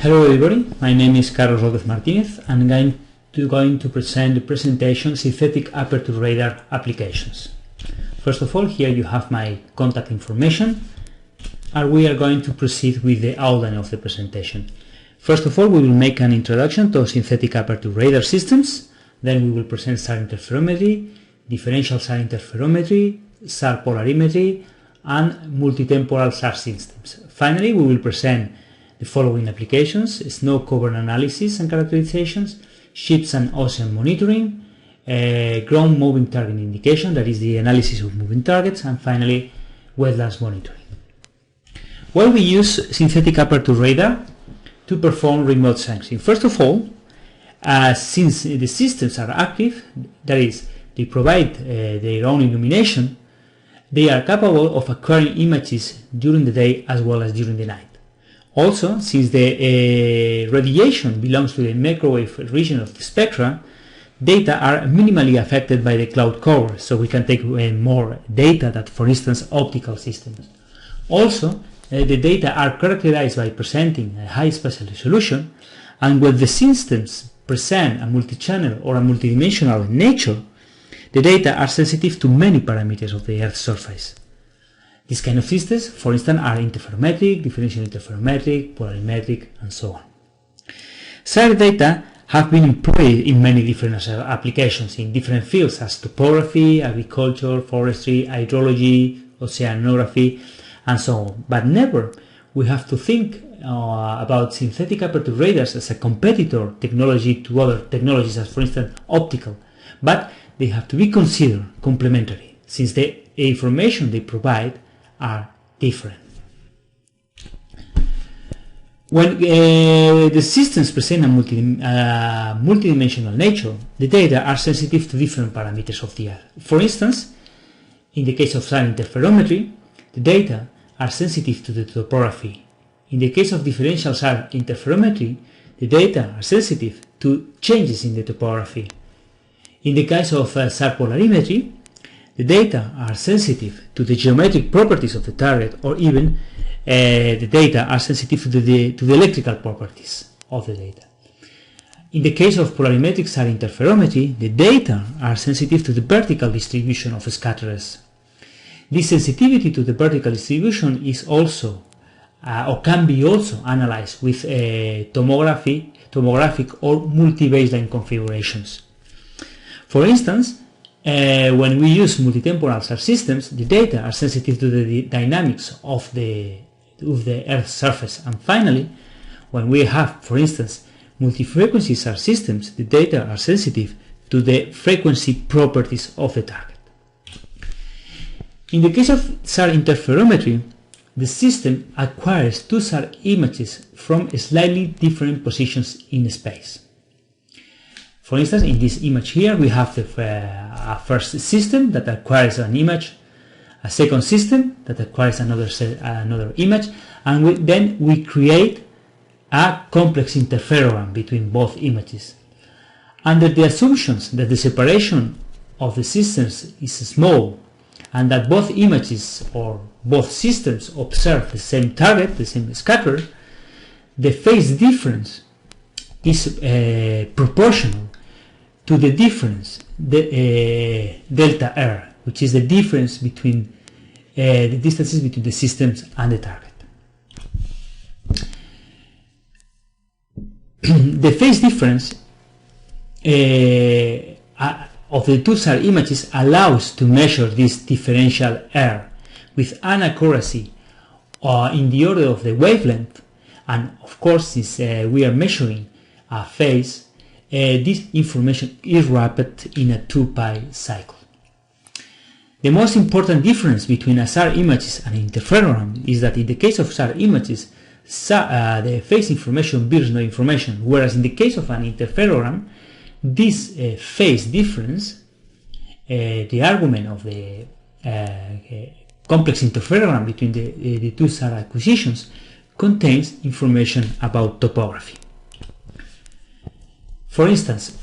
Hello everybody, my name is Carlos López Martinez and I'm going to present the presentation Synthetic Aperture Radar Applications. First of all, here you have my contact information and we are going to proceed with the outline of the presentation. First of all, we will make an introduction to synthetic aperture radar systems, then we will present SAR interferometry, differential SAR interferometry, SAR polarimetry and multi-temporal SAR systems. Finally, we will present the following applications: snow cover analysis and characterizations, ships and ocean monitoring, ground moving target indication, that is the analysis of moving targets, and finally wetlands monitoring. Well, we use synthetic aperture radar to perform remote sensing. First of all, since the systems are active, that is, they provide their own illumination, they are capable of acquiring images during the day as well as during the night. Also, since the radiation belongs to the microwave region of the spectra, data are minimally affected by the cloud cover, so we can take more data than, for instance, optical systems. Also, the data are characterized by presenting a high spatial resolution, and when the systems present a multi-channel or a multidimensional nature, the data are sensitive to many parameters of the Earth's surface. These kind of systems, for instance, are interferometric, differential interferometric, polarimetric, and so on. SAR data have been employed in many different applications in different fields as topography, agriculture, forestry, hydrology, oceanography, and so on. But never we have to think about synthetic aperture radars as a competitor technology to other technologies, as for instance optical, but they have to be considered complementary, since the information they provide are different. When the systems present a multidimensional nature, the data are sensitive to different parameters of the Earth. For instance, in the case of SAR interferometry, the data are sensitive to the topography. In the case of differential SAR interferometry, the data are sensitive to changes in the topography. In the case of SAR polarimetry, the data are sensitive to the geometric properties of the target, or even the data are sensitive to the electrical properties of the data. In the case of polarimetric SAR interferometry, the data are sensitive to the vertical distribution of scatterers. This sensitivity to the vertical distribution is also, or can be also analyzed with tomographic or multi-baseline configurations. For instance, when we use multi-temporal SAR systems, the data are sensitive to the dynamics of the Earth's surface. And finally, when we have, for instance, multi-frequency SAR systems, the data are sensitive to the frequency properties of the target. In the case of SAR interferometry, the system acquires two SAR images from slightly different positions in space. For instance, in this image here, we have the first system that acquires an image, a second system that acquires another image, and then we create a complex interferogram between both images. Under the assumptions that the separation of the systems is small and that both images or both systems observe the same target, the same scatter, the phase difference is proportional to the difference, delta R, which is the difference between the distances between the systems and the target. The phase difference of the two SAR images allows to measure this differential R with an accuracy in the order of the wavelength, and of course, since we are measuring a phase, this information is wrapped in a 2π cycle. The most important difference between a SAR images and an interferogram is that in the case of SAR images, the phase information bears no information, whereas in the case of an interferogram, this phase difference, the argument of the complex interferogram between the two SAR acquisitions, contains information about topography. For instance,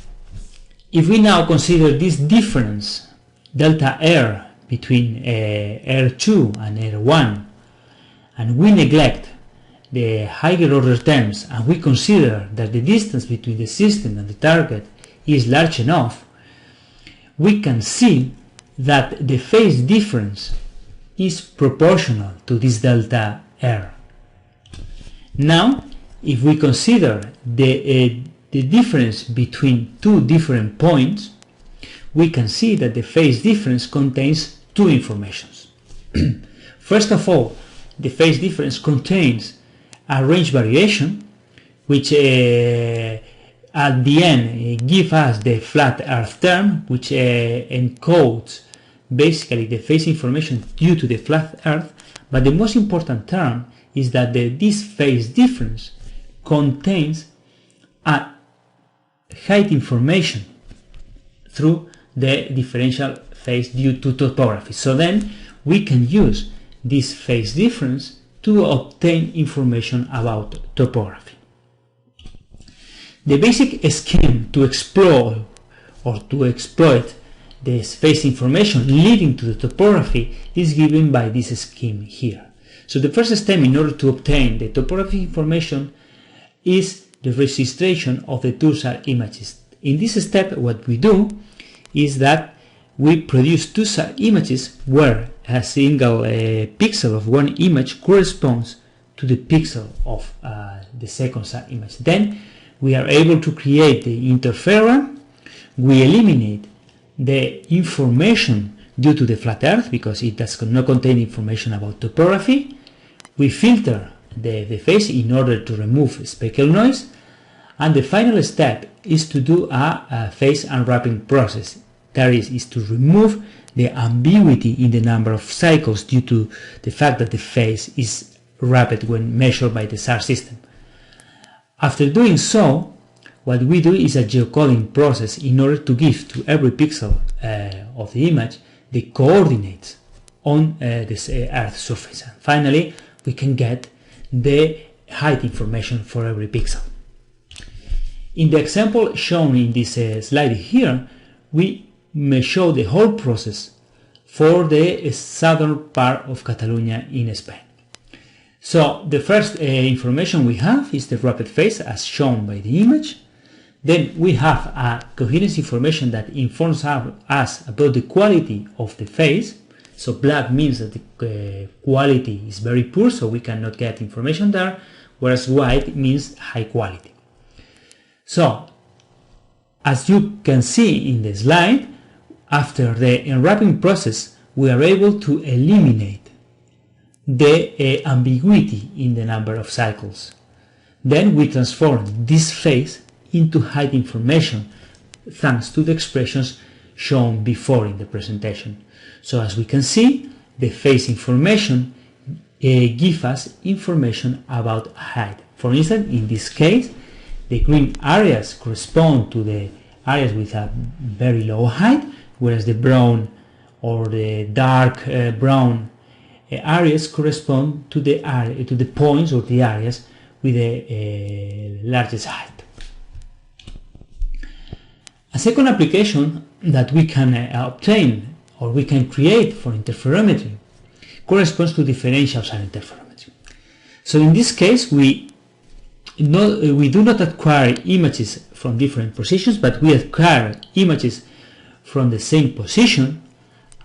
if we now consider this difference, delta R, between R2 and R1, and we neglect the higher order terms, and we consider that the distance between the system and the target is large enough, we can see that the phase difference is proportional to this delta R. Now, if we consider the difference between two different points, we can see that the phase difference contains two informations. First of all, the phase difference contains a range variation, which at the end gives us the flat Earth term, which encodes basically the phase information due to the flat Earth. But the most important term is that this phase difference contains a height information through the differential phase due to topography. So then we can use this phase difference to obtain information about topography. The basic scheme to explore or to exploit this phase information leading to the topography is given by this scheme here. So the first step in order to obtain the topography information is the registration of the PolSAR images. In this step, what we do is that we produce PolSAR images where a single pixel of one image corresponds to the pixel of the second SAR image. Then we are able to create the interferometry. We eliminate the information due to the flat Earth because it does not contain information about topography. We filter the phase in order to remove speckle noise, and the final step is to do a phase unwrapping process. That is to remove the ambiguity in the number of cycles due to the fact that the phase is wrapped when measured by the SAR system. After doing so, what we do is a geocoding process in order to give to every pixel of the image the coordinates on this Earth surface. And finally, we can get the height information for every pixel. In the example shown in this slide here, we may show the whole process for the southern part of Catalonia in Spain. So the first information we have is the wrapped phase as shown by the image. Then we have a coherence information that informs us about the quality of the phase. So black means that the quality is very poor, so we cannot get information there, whereas white means high quality. So as you can see in the slide, after the unwrapping process, we are able to eliminate the ambiguity in the number of cycles. Then we transform this phase into height information thanks to the expressions shown before in the presentation. So as we can see, the phase information gives us information about height. For instance, in this case, the green areas correspond to the areas with a very low height, whereas the brown or the dark brown areas correspond to the points or the areas with the largest height. A second application that we can obtain or we can create for interferometry corresponds to differential SAR interferometry. So in this case, we do not acquire images from different positions, but we acquire images from the same position,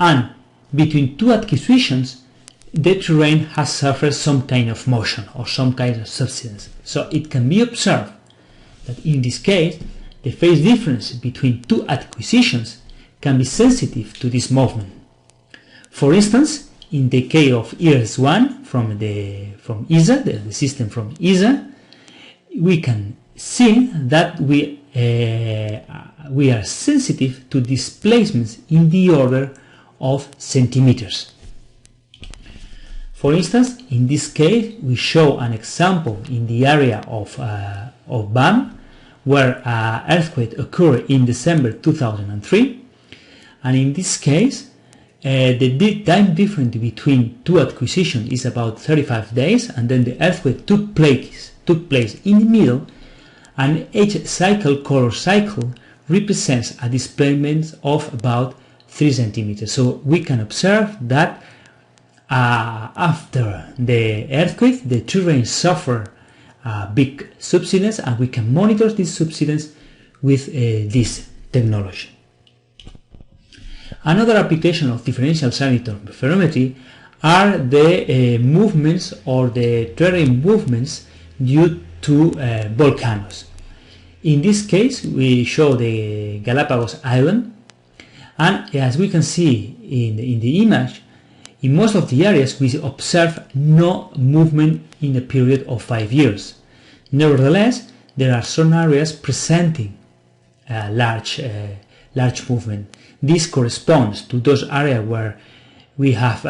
and between two acquisitions the terrain has suffered some kind of motion or some kind of subsidence. So it can be observed that in this case the phase difference between two acquisitions can be sensitive to this movement. For instance, in the case of ERS1 from InSAR, the system from InSAR, we can see that we are sensitive to displacements in the order of centimeters. For instance, in this case, we show an example in the area of BAM, where an earthquake occurred in December 2003, and in this case, the time difference between two acquisitions is about 35 days, and then the earthquake took place in the middle, and each color cycle represents a displacement of about 3 centimeters. So we can observe that After the earthquake, the terrain suffered big subsidence, and we can monitor this subsidence with this technology. Another application of differential salinity interferometry are the movements or the terrain movements due to volcanoes. In this case, we show the Galapagos Island, and as we can see in the image, in most of the areas we observe no movement in a period of 5 years. Nevertheless, there are some areas presenting large movement. This corresponds to those areas where we have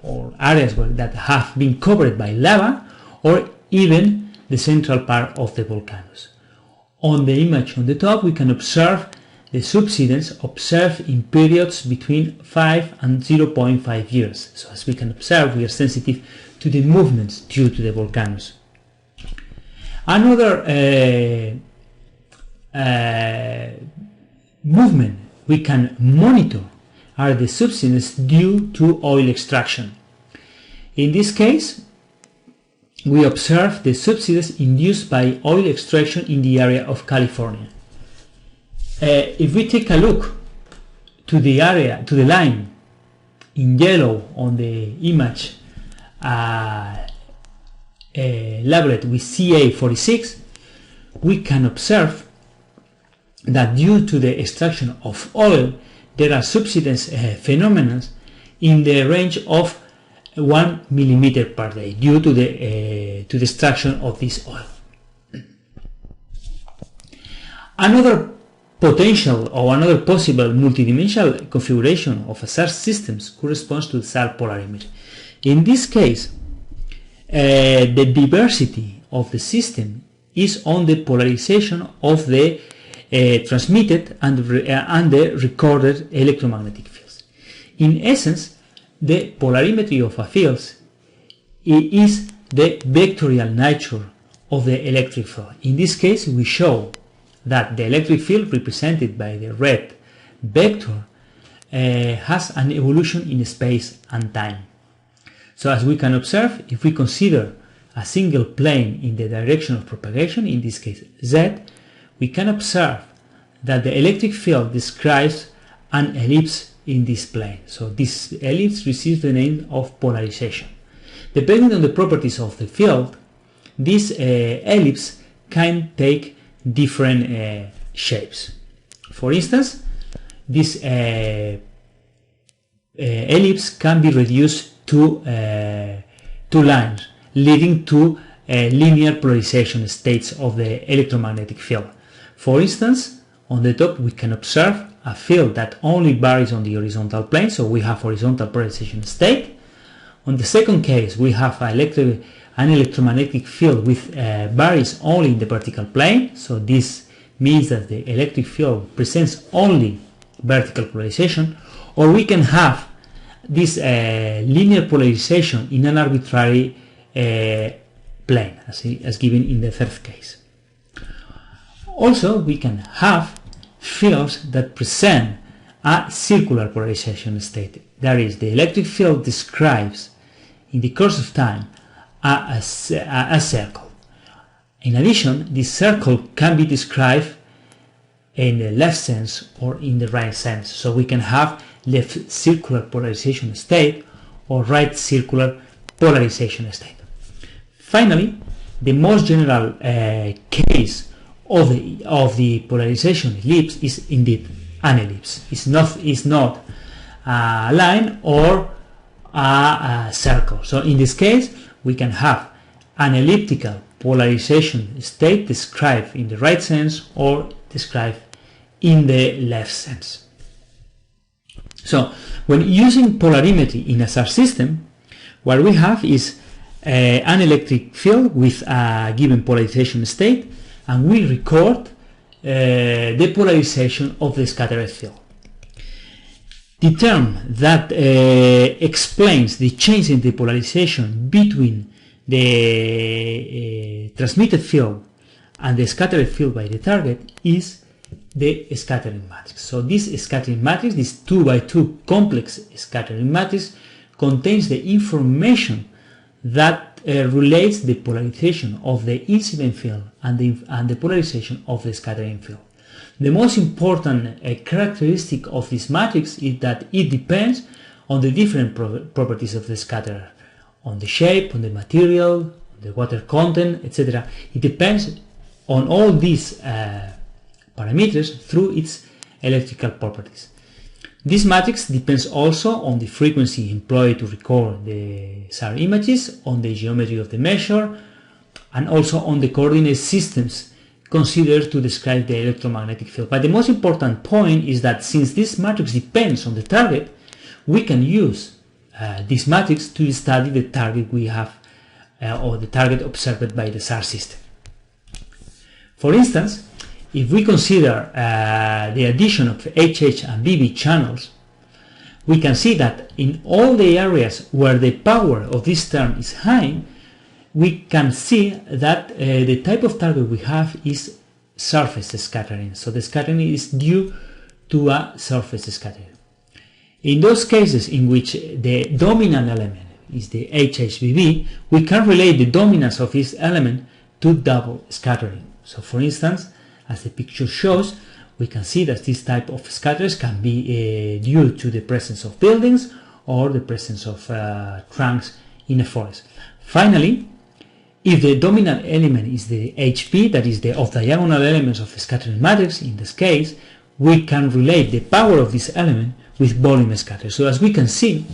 or areas that have been covered by lava, or even the central part of the volcanoes. On the image on the top, we can observe the subsidence observed in periods between 5 and 0.5 years. So as we can observe, we are sensitive to the movements due to the volcanoes. Another movement we can monitor are the subsidence due to oil extraction. In this case, we observe the subsidence induced by oil extraction in the area of California. If we take a look to the area, to the line in yellow on the image labeled with CA46, we can observe that due to the extraction of oil, there are subsidence phenomena in the range of 1 millimeter per day due to the extraction of this oil. Another potential or another possible multidimensional configuration of a SAR systems corresponds to SAR polarimetry. In this case, the diversity of the system is on the polarization of the transmitted and the recorded electromagnetic fields. In essence, the polarimetry of a field is the vectorial nature of the electric field. In this case, we show that the electric field represented by the red vector has an evolution in space and time. So as we can observe, if we consider a single plane in the direction of propagation, in this case Z, we can observe that the electric field describes an ellipse in this plane. So this ellipse receives the name of polarization. Depending on the properties of the field, this ellipse can take different shapes. For instance, this ellipse can be reduced to two lines, leading to linear polarization states of the electromagnetic field. For instance, on the top we can observe a field that only varies on the horizontal plane, so we have horizontal polarization state. On the second case, we have an electromagnetic field which varies only in the vertical plane, so this means that the electric field presents only vertical polarization. Or we can have this linear polarization in an arbitrary plane, as given in the third case. Also, we can have fields that present a circular polarization state. That is, the electric field describes in the course of time a circle. In addition, this circle can be described in the left sense or in the right sense. So we can have left circular polarization state or right circular polarization state. Finally, the most general case of the polarization ellipse is indeed an ellipse. It's not a line or a circle. So in this case, we can have an elliptical polarization state described in the right sense or described in the left sense. So when using polarimetry in a SAR system, what we have is an electric field with a given polarization state, and we record the polarization of the scattered field. The term that explains the change in the polarization between the transmitted field and the scattered field by the target is the scattering matrix. So this scattering matrix, this 2 by 2 complex scattering matrix, contains the information that relates the polarization of the incident field and the polarization of the scattering field. The most important characteristic of this matrix is that it depends on the different properties of the scatterer, on the shape, on the material, the water content, etc. It depends on all these parameters through its electrical properties. This matrix depends also on the frequency employed to record the SAR images, on the geometry of the measure, and also on the coordinate systems considered to describe the electromagnetic field. But the most important point is that since this matrix depends on the target, we can use this matrix to study the target we have or the target observed by the SAR system. For instance, if we consider the addition of HH and BB channels, we can see that in all the areas where the power of this term is high, we can see that the type of target we have is surface scattering. So the scattering is due to a surface scattering. In those cases in which the dominant element is the HHBB, we can relate the dominance of this element to double scattering. So for instance, as the picture shows, we can see that this type of scatters can be due to the presence of buildings or the presence of trunks in a forest. Finally, if the dominant element is the HP, that is the off-diagonal elements of the scattering matrix, in this case, we can relate the power of this element with volume scatter. So as we can see,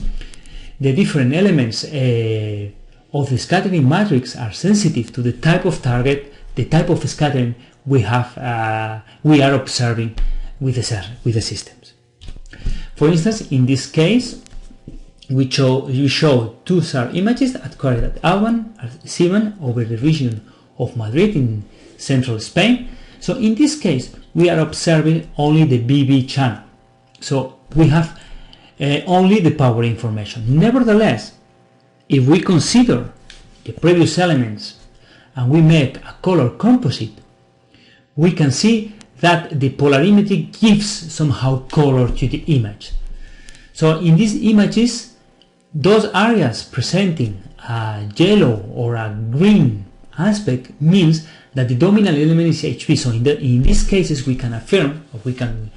the different elements of the scattering matrix are sensitive to the type of target, the type of scattering we are observing with the systems. For instance, in this case, we show two SAR images acquired at Alban over the region of Madrid in central Spain. So in this case, we are observing only the BB channel. So we have only the power information. Nevertheless, if we consider the previous elements and we make a color composite, we can see that the polarimetry gives somehow color to the image. So in these images, those areas presenting a yellow or a green aspect means that the dominant element is HP. So in these cases, we can affirm, or we can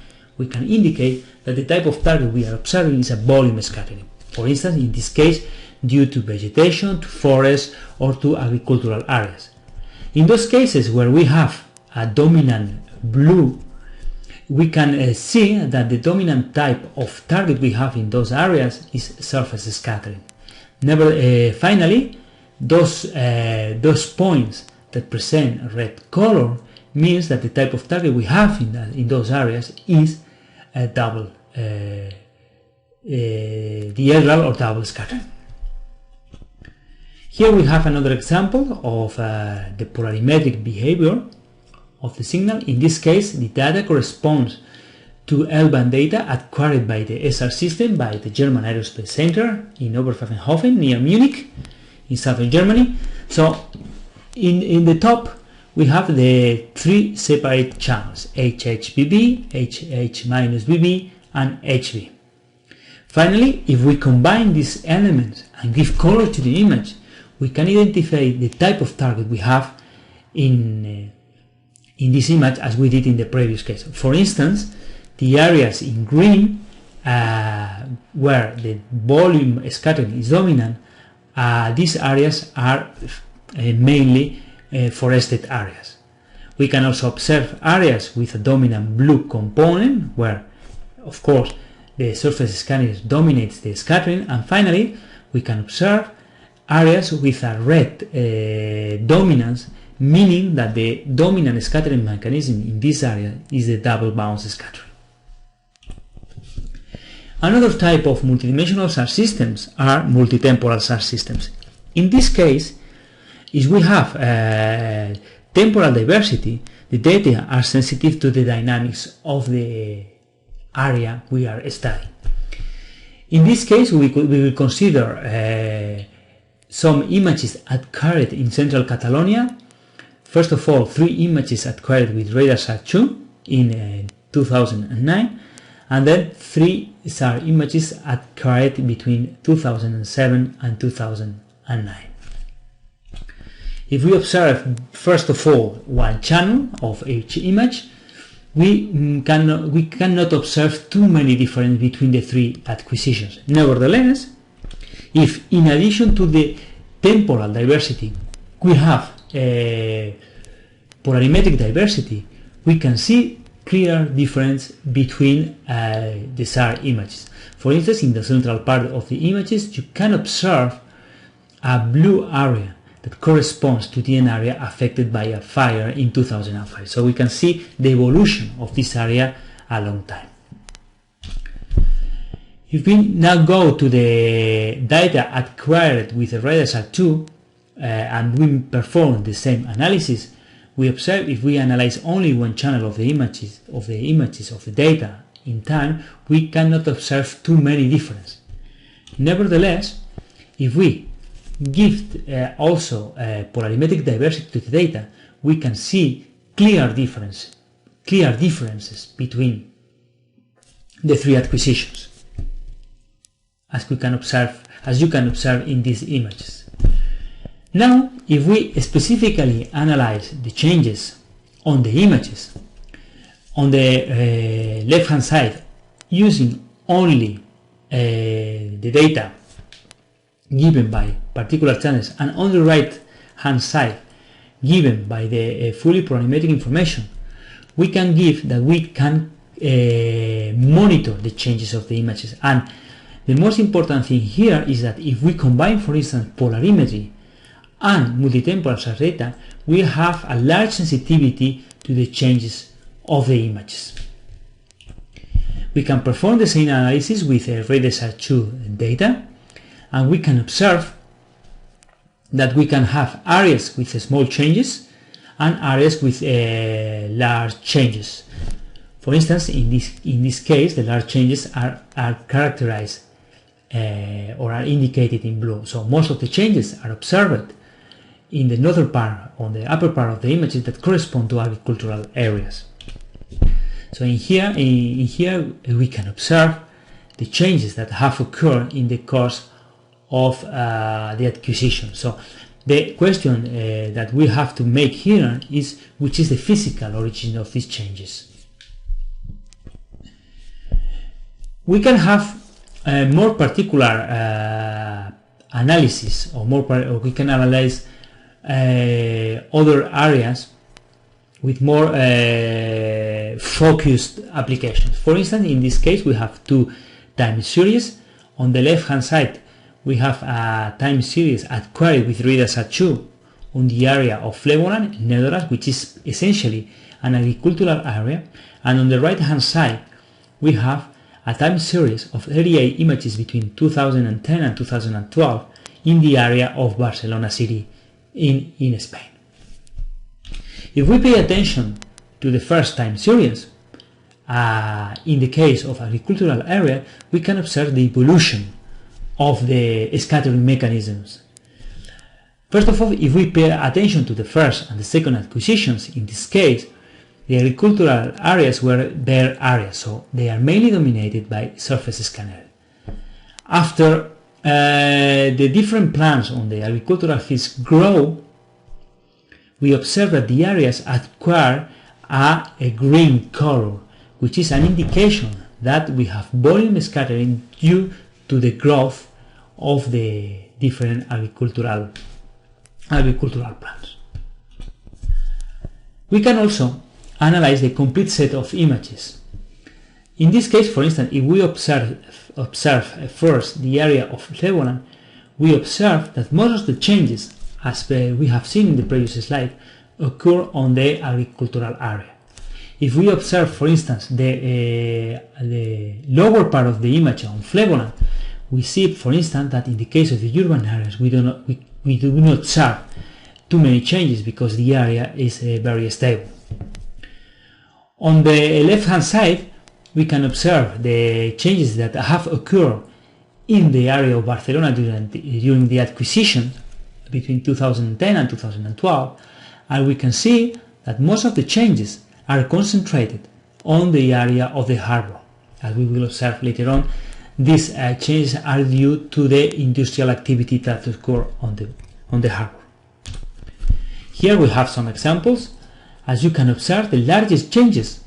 indicate that the type of target we are observing is a volume scattering. For instance, in this case, due to vegetation, to forests, or to agricultural areas. In those cases where we have a dominant blue, we can see that the dominant type of target we have in those areas is surface scattering. Finally, those points that present red color means that the type of target we have in those areas is a double diagonal or double scattering. Here we have another example of the polarimetric behavior of the signal. In this case, the data corresponds to L-band data acquired by the SR system by the German Aerospace Center in Oberpfaffenhofen near Munich in southern Germany. So in the top we have the three separate channels, HHBB, HH-BB and HB. Finally, if we combine these elements and give color to the image, we can identify the type of target we have in this image as we did in the previous case. For instance, the areas in green where the volume scattering is dominant, these areas are mainly forested areas. We can also observe areas with a dominant blue component where, of course, the surface scattering dominates the scattering, and finally we can observe areas with a red dominance, meaning that the dominant scattering mechanism in this area is the double bounce scattering. Another type of multidimensional SAR systems are multi-temporal SAR systems. In this case, if we have temporal diversity, the data are sensitive to the dynamics of the area we are studying. In this case, we will consider some images acquired in central Catalonia. First of all, 3 images acquired with radar SAR 2 in 2009, and then 3 SAR images acquired between 2007 and 2009. If we observe first of all one channel of each image, we cannot observe too many differences between the 3 acquisitions. Nevertheless, if in addition to the temporal diversity we have polarimetric diversity, we can see clear difference between the SAR images. For instance, in the central part of the images you can observe a blue area that corresponds to the area affected by a fire in 2005. So we can see the evolution of this area a long time. If we now go to the data acquired with the RADARSAT-2 and we perform the same analysis, we observe if we analyze only one channel of the images of the data in time, we cannot observe too many differences. Nevertheless, if we give also polarimetric diversity to the data, we can see clear differences between the 3 acquisitions, as you can observe in these images. Now, if we specifically analyze the changes on the images on the left-hand side using only the data given by particular channels, and on the right hand side given by the fully polarimetric information, we can monitor the changes of the images. And the most important thing here is that if we combine, for instance, polarimetry and multi-temporal SAR data, we have a large sensitivity to the changes of the images. We can perform the same analysis with RADARSAT-2 data, and we can observe that we can have areas with small changes and areas with large changes. For instance, in this case, the large changes are characterized or are indicated in blue. So most of the changes are observed in the northern part, on the upper part of the images that correspond to agricultural areas. So in here we can observe the changes that have occurred in the course of the acquisition. So the question that we have to make here is which is the physical origin of these changes. We can have more particular analysis, or we can analyze other areas with more focused applications. For instance, in this case we have 2 time series. On the left hand side we have a time series acquired with RADARSAT-2 on the area of Flevoland, Netherlands, which is essentially an agricultural area, and on the right hand side we have a time series of 38 images between 2010 and 2012 in the area of Barcelona city in Spain. If we pay attention to the first time series, in the case of agricultural area, we can observe the evolution of the scattering mechanisms. First of all, if we pay attention to the first and the second acquisitions, in this case, the agricultural areas were bare areas, so they are mainly dominated by surface scanner. After the different plants on the agricultural fields grow, we observe that the areas acquire a green color, which is an indication that we have volume scattering due to the growth of the different agricultural plants. We can also analyze the complete set of images. In this case, for instance, if we observe first the area of Flevoland, we observe that most of the changes, as we have seen in the previous slide, occur on the agricultural area. If we observe, for instance, the lower part of the image on Flevoland, we see, for instance, that in the case of the urban areas, we do not observe too many changes because the area is very stable. On the left-hand side, we can observe the changes that have occurred in the area of Barcelona during the acquisition between 2010 and 2012, and we can see that most of the changes are concentrated on the area of the harbor. as we will observe later on, these changes are due to the industrial activity that occur on the harbor. Here we have some examples. As you can observe, the largest changes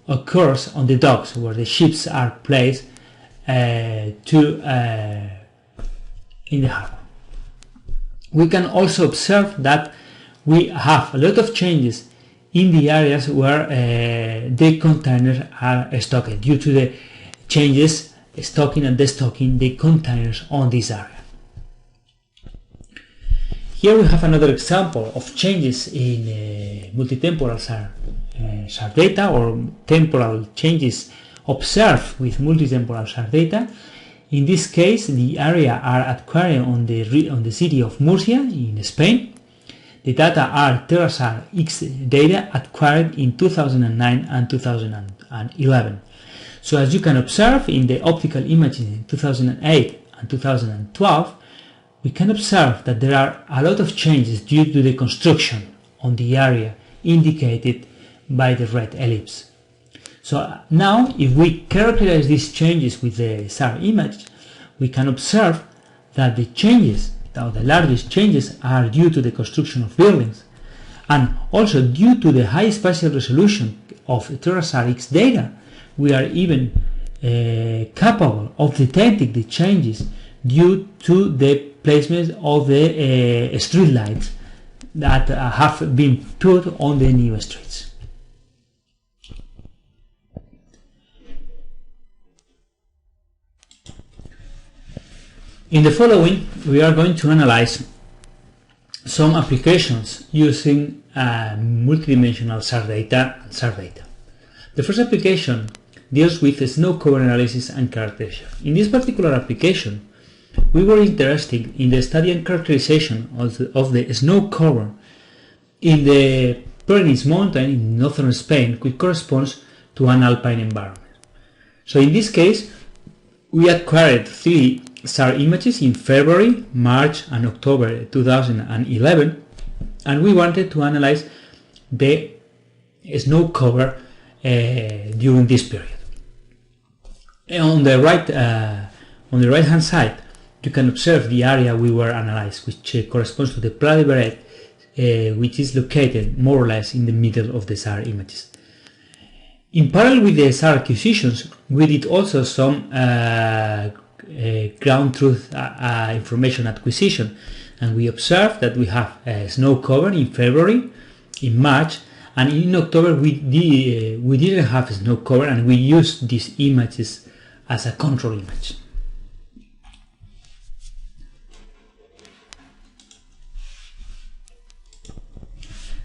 occurs on the docks where the ships are placed in the harbor. We can also observe that we have a lot of changes in the areas where the containers are stocked due to the changes stocking and destocking the containers on this area. Here we have another example of changes in multi-temporal SAR data, or temporal changes observed with multi-temporal SAR data. In this case, the area are acquired on the city of Murcia in Spain. The data are TerraSAR X data acquired in 2009 and 2011. So as you can observe in the optical images in 2008 and 2012, we can observe that there are a lot of changes due to the construction on the area indicated by the red ellipse. So now, if we characterize these changes with the SAR image, we can observe that the changes, the largest changes, are due to the construction of buildings, and also due to the high spatial resolution of TerraSAR X data, we are even capable of detecting the changes due to the placement of the street lights that have been put on the new streets. In the following, we are going to analyze some applications using multidimensional SAR data and SAR data. The first application deals with snow cover analysis and characterization. In this particular application, we were interested in the study and characterization of the snow cover in the Pyrenees mountain in northern Spain, which corresponds to an alpine environment. So in this case, we acquired 3 SAR images in February, March and October 2011, and we wanted to analyze the snow cover during this period. On the right hand side, you can observe the area we were analyzed, which corresponds to the Pla de Beret, which is located more or less in the middle of the SAR images. In parallel with the SAR acquisitions, we did also some ground truth information acquisition, and we observed that we have snow cover in February, in March, and in October we didn't have snow cover, and we used these images as a control image.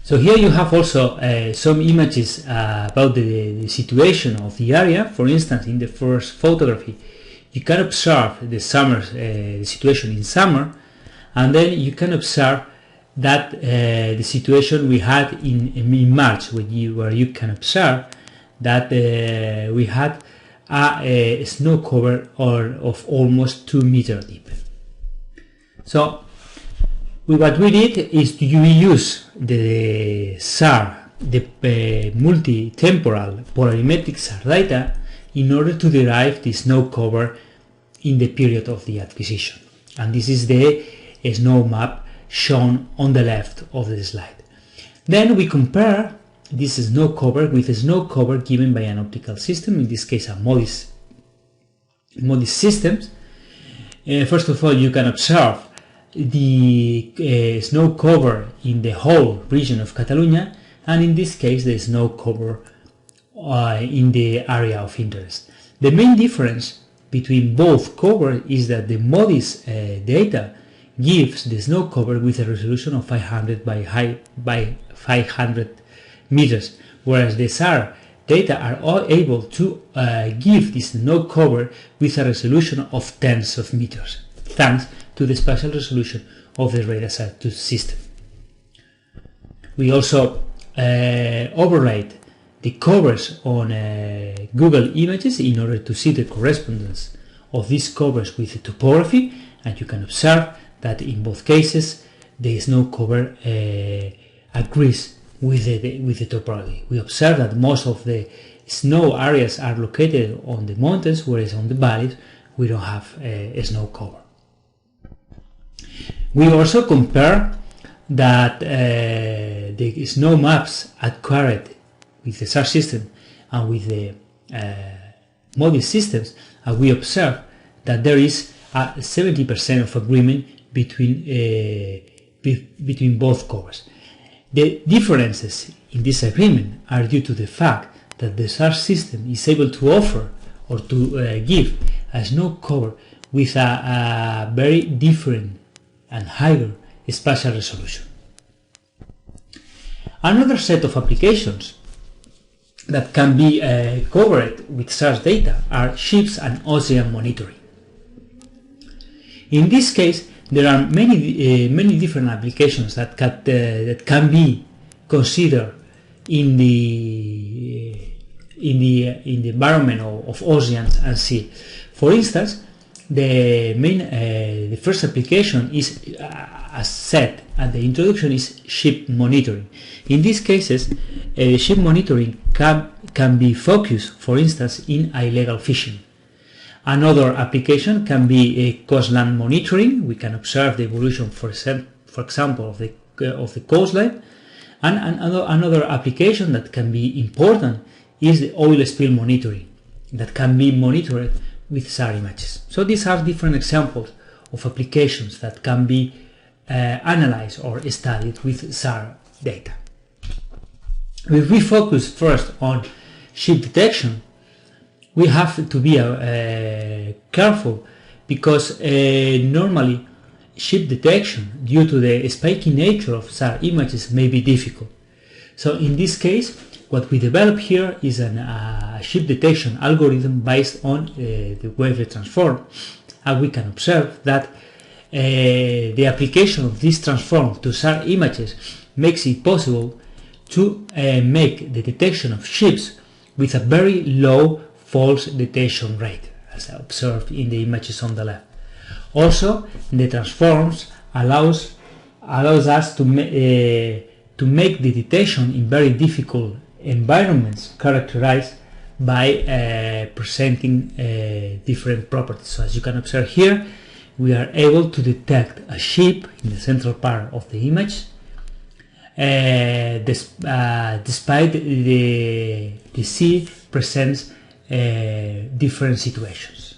So here you have also some images about the situation of the area. For instance, in the first photography, you can observe the situation in summer, and then you can observe that the situation we had in March, where you can observe that we had a snow cover of almost 2 meters deep. So what we did is we use the SAR, the multi-temporal polarimetric SAR data, in order to derive the snow cover in the period of the acquisition. And this is the snow map shown on the left of the slide. Then we compare this snow cover with a snow cover given by an optical system, in this case a MODIS systems. First of all, you can observe the snow cover in the whole region of Catalonia, and in this case the snow cover in the area of interest. The main difference between both covers is that the MODIS data gives the snow cover with a resolution of 500 by 500 meters, whereas the SAR data are all able to give this snow cover with a resolution of tens of meters, thanks to the spatial resolution of the radar system. We also overlaid the covers on Google Images in order to see the correspondence of these covers with the topography, and you can observe that in both cases the snow cover agrees with the topography. We observe that most of the snow areas are located on the mountains, whereas on the valleys we don't have snow cover. We also compare that the snow maps acquired with the SAR system and with the MODIS systems, and we observe that there is a 70% of agreement between both covers. The differences in this agreement are due to the fact that the SAR system is able to offer or to give a snow cover with a very different and higher spatial resolution. Another set of applications that can be covered with SAR data are ships and ocean monitoring. In this case, there are many different applications that can be considered in the environment of oceans and sea. For instance, the first application is, as said at the introduction, is ship monitoring. In these cases, ship monitoring can be focused, for instance, in illegal fishing. Another application can be coastline monitoring. We can observe the evolution, for example, of the coastline. And another application that can be important is the oil spill monitoring, that can be monitored with SAR images. So these are different examples of applications that can be analyzed or studied with SAR data. If we focus first on ship detection, we have to be careful, because normally ship detection, due to the spiky nature of SAR images, may be difficult. So in this case, what we develop here is a ship detection algorithm based on the wavelet transform, and we can observe that the application of this transform to SAR images makes it possible to make the detection of ships with a very low false detection rate, as observed in the images on the left. Also, the transforms allows us to make the detection in very difficult environments characterized by presenting different properties. So as you can observe here, we are able to detect a ship in the central part of the image, despite the sea presents different situations.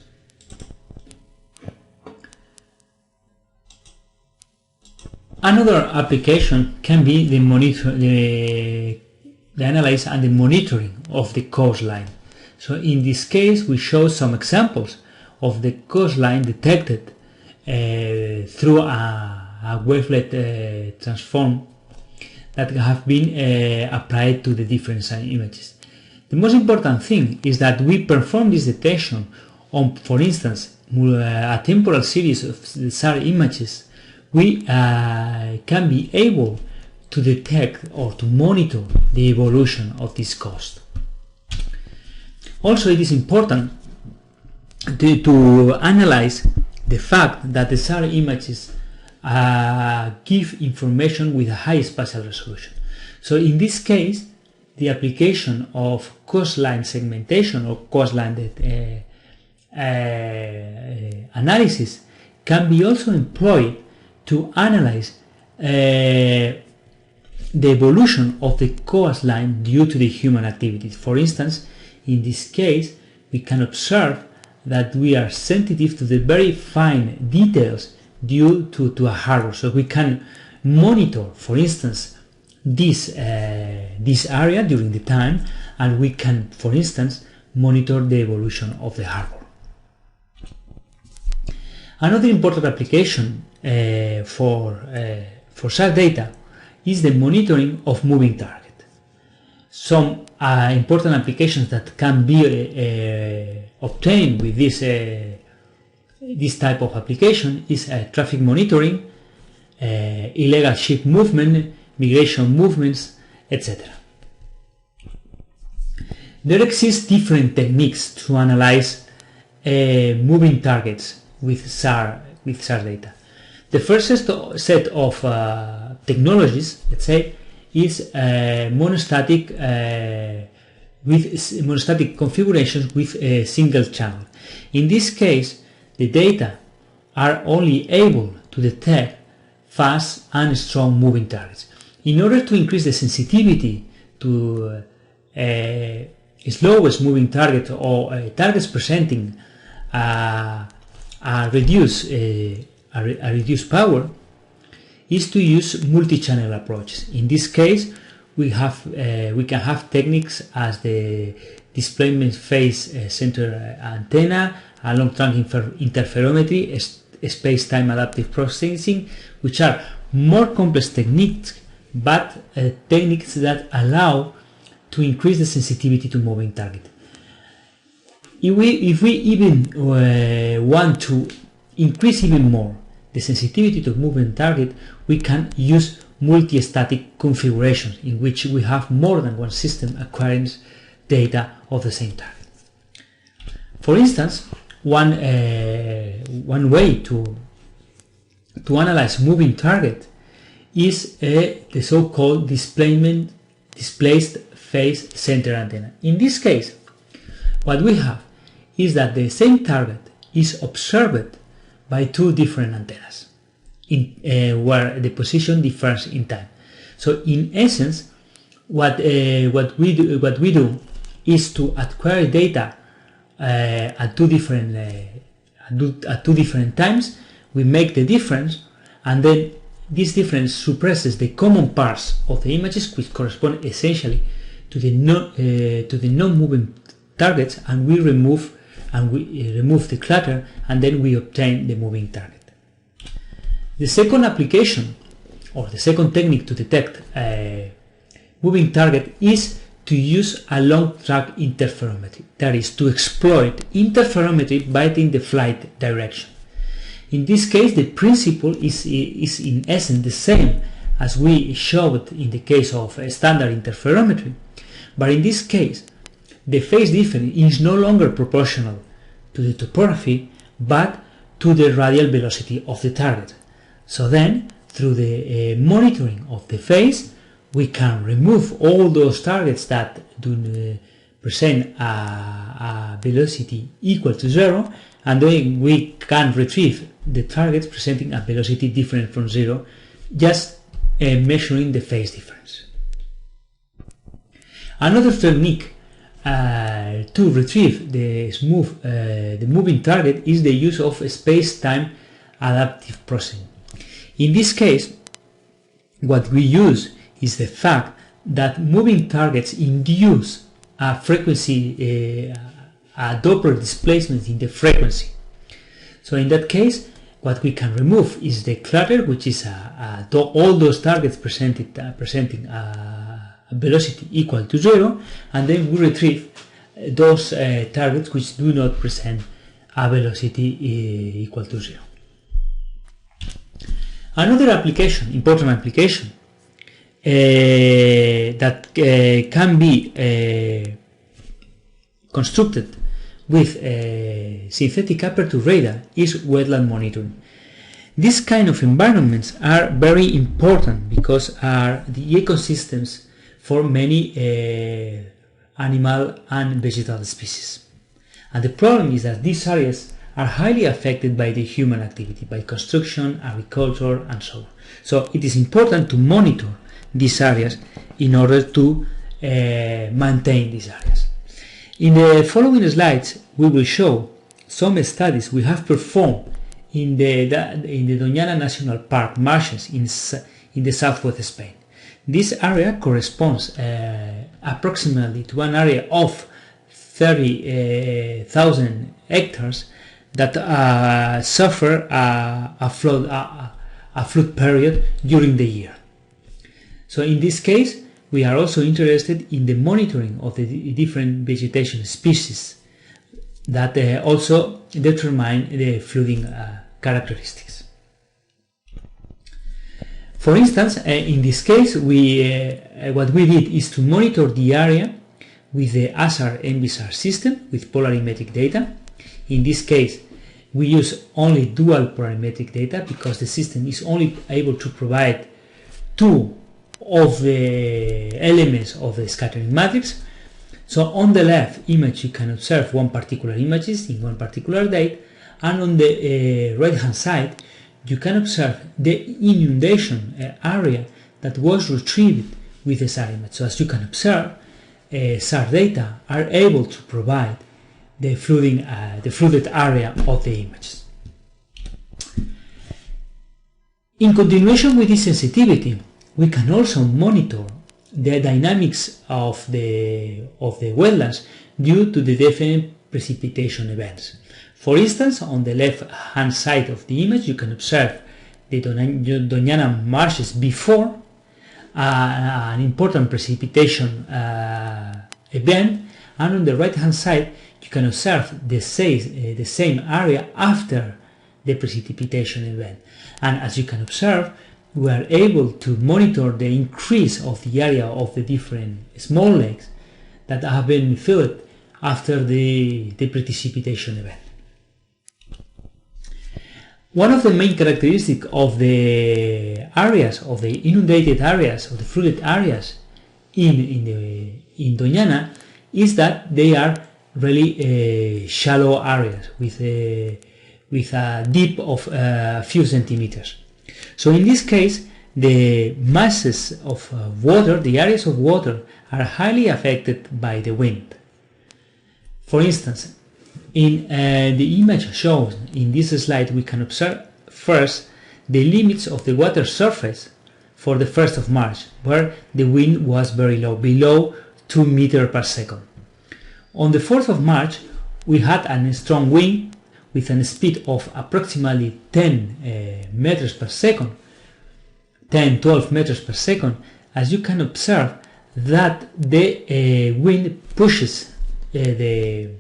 Another application can be the analysis and the monitoring of the coastline. So in this case, we show some examples of the coastline detected through a wavelet transform that have been applied to the different SAR images. The most important thing is that we perform this detection on, for instance, a temporal series of SAR images. We can be able to detect or to monitor the evolution of this coast. Also, it is important to analyze the fact that the SAR images give information with a high spatial resolution. So in this case, the application of coastline segmentation or coastline analysis can be also employed to analyze the evolution of the coastline due to the human activities. For instance, in this case, we can observe that we are sensitive to the very fine details due to a harbor. So we can monitor, for instance, this area during the time, and we can, for instance, monitor the evolution of the harbor. Another important application for SAR data is the monitoring of moving target. Some important applications that can be obtained with this type of application is traffic monitoring, illegal ship movement, migration movements, etc. There exist different techniques to analyze moving targets with SAR data. The first set of technologies, let's say, is monostatic with monostatic configurations with a single channel. In this case, the data are only able to detect fast and strong moving targets. In order to increase the sensitivity to slowest moving target or targets presenting a reduced power, is to use multi-channel approaches. In this case, we can have techniques as the displacement phase center antenna, a long trunk interferometry, space-time adaptive processing, which are more complex techniques, but techniques that allow to increase the sensitivity to moving target. If we even want to increase even more the sensitivity to moving target, we can use multi-static configurations in which we have more than one system acquiring data of the same target. For instance, one way to analyze moving target is the so-called displaced phase center antenna. In this case, what we have is that the same target is observed by two different antennas, where the position differs in time. So in essence, what we do is to acquire data at two different times. We make the difference, and then this difference suppresses the common parts of the images, which correspond essentially to the non-moving targets, and we remove the clutter, and then we obtain the moving target. The second application, or the second technique to detect moving target, is to use a long track interferometry. That is, to exploit interferometry biting the flight direction. In this case, the principle is in essence the same as we showed in the case of standard interferometry, but in this case, the phase difference is no longer proportional to the topography, but to the radial velocity of the target. So then, through the monitoring of the phase, we can remove all those targets that do present a velocity equal to 0, and then we can retrieve the targets presenting a velocity different from 0, just measuring the phase difference. Another technique to retrieve the moving target is the use of space-time adaptive processing. In this case, what we use is the fact that moving targets induce a frequency, a Doppler displacement in the frequency. So in that case, what we can remove is the clutter, which is all those targets presenting a velocity equal to 0, and then we retrieve those targets which do not present a velocity equal to 0. Another application, important application, that can be constructed with synthetic aperture radar is wetland monitoring. These kind of environments are very important because are the ecosystems for many animal and vegetal species. And the problem is that these areas are highly affected by the human activity, by construction, agriculture, and so on. So it is important to monitor these areas in order to maintain these areas. In the following slides, we will show some studies we have performed in the Doñana National Park marshes in the southwest Spain. This area corresponds approximately to an area of 30,000 hectares that suffer a flood period during the year. So in this case, we are also interested in the monitoring of the different vegetation species that also determine the flooding characteristics. For instance, in this case, what we did is to monitor the area with the InSAR NVSAR system with polarimetric data. In this case, we use only dual polarimetric data because the system is only able to provide 2 of the elements of the scattering matrix. So on the left image you can observe one particular images in one particular date, and on the right hand side you can observe the inundation area that was retrieved with the SAR image. So as you can observe, SAR data are able to provide the flooded area of the images. In continuation with this sensitivity, we can also monitor the dynamics of the wetlands due to the different precipitation events. For instance, on the left hand side of the image you can observe the Doñana marshes before an important precipitation event, and on the right hand side you can observe the same area after the precipitation event. And as you can observe, we are able to monitor the increase of the area of the different small lakes that have been filled after the precipitation event. One of the main characteristics of the areas, of the inundated areas, of the flooded areas in Doñana is that they are really shallow areas with a depth of a few centimeters. So in this case, the masses of water, the areas of water, are highly affected by the wind. For instance, in the image shown in this slide, we can observe first the limits of the water surface for the 1st of March, where the wind was very low, below 2 meters per second. On the 4th of March, we had a strong wind with a speed of approximately 10 meters per second, 10-12 meters per second. As you can observe, that the wind pushes the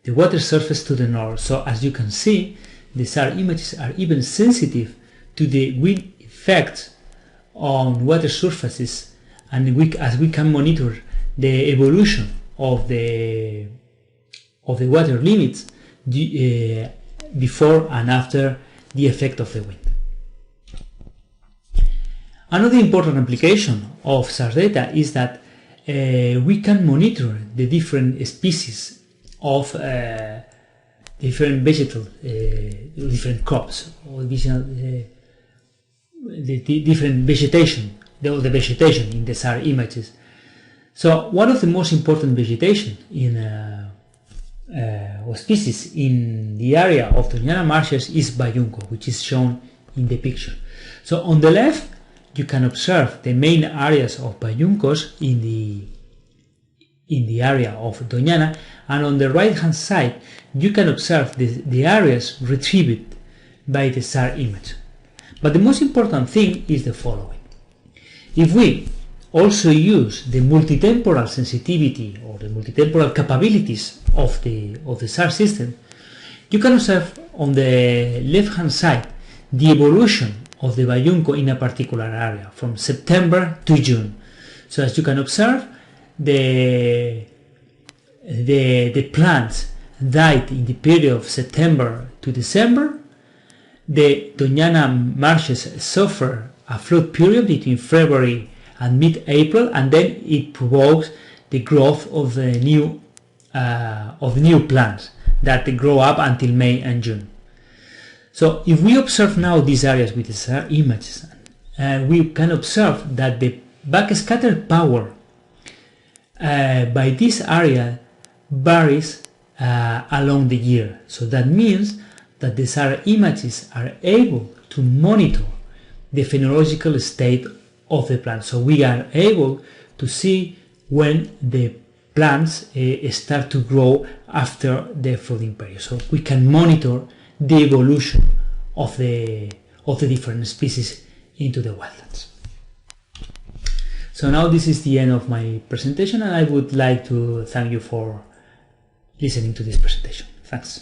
water surface to the north. So as you can see, the SAR images are even sensitive to the wind effects on water surfaces, and as we can monitor the evolution of the water limits before and after the effect of the wind. Another important application of SAR data is that we can monitor the different species of different different crops, or the different vegetation, the vegetation in the SAR images. So one of the most important vegetation or species in the area of the Doñana marshes is bayunco, which is shown in the picture. So on the left you can observe the main areas of bayuncos in the area of Doñana, and on the right hand side you can observe the areas retrieved by the SAR image. But the most important thing is the following. If we also use the multi-temporal sensitivity or the multi-temporal capabilities of the SAR system, you can observe on the left hand side the evolution of the bayunco in a particular area from September to June. So as you can observe, the plants died in the period of September to December. The Doñana marshes suffer a flood period between February and mid-April, and then it provokes the growth of the new plants that grow up until May and June. So if we observe now these areas with the SAR images, we can observe that the backscatter power by this area varies along the year. So that means that the SAR images are able to monitor the phenological state of the plant. So we are able to see when the plants start to grow after the flooding period. So we can monitor the evolution of the different species into the wetlands. So now this is the end of my presentation, and I would like to thank you for listening to this presentation. Thanks.